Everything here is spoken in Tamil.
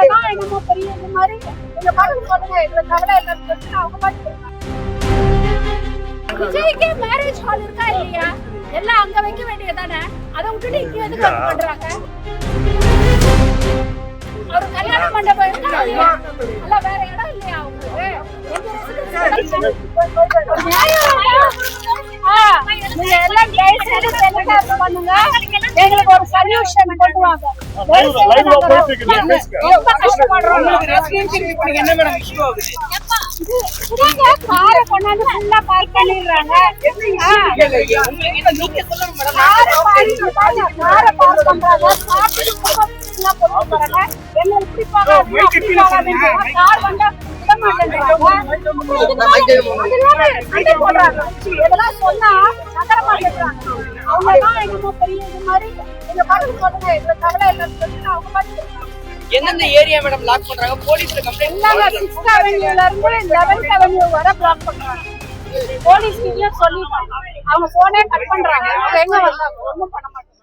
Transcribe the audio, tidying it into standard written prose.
அவங்கதான் என்னமோ பெரிய இந்த மாதிரி இந்த பாட்டு சொல்லுங்க எங்களை கவலை இல்லைன்னு சொல்லிட்டு அவங்க பாட்டு. விஜய்க்கு மேரேஜ் ஹால் இருக்கா இல்லையா? எல்லாம் அங்க வைக்க வேண்டியதானே, அதை விட்டுட்டு இங்க எதுக்கு பண்றாங்க? ஒரு கல்யாண மண்டபம் இருக்கா இல்லையா? அல்ல வேற இடம் இல்லையா அவங்களுக்கு? நீங்க எல்லாம் பண்ணுங்க, எங்களுக்கு ஒரு சொல்யூஷன் கொண்டு வாங்க. காரை கொண்டாந்து ஃபுல்லா பார்க் பண்ணிடுறாங்க. இதெல்லாம் சொன்னா நகர மாட்டேங்கிறாங்க. அவங்கதான் என்னமோ பெரிய இது மாதிரி இந்த பாட்டு சொல்லுங்க எங்களை கவலை இல்லைன்னு சொல்லிட்டு அவங்க பாட்டு. எந்தெந்த ஏரியா மேடம் லாக் பண்றாங்க? போலீஸ்ல கம்ப்ளைண்ட் 6th அவென்யூல இருந்து 11th அவென்யூ வரை பிளாக் பண்றாங்க. போலீஸ் கிட்டயும் சொல்லிட்டாங்க, அவங்க போனே கட் பண்றாங்க. அவங்க எங்க வந்தாங்க? ஒண்ணும் பண்ண மாட்டாங்க.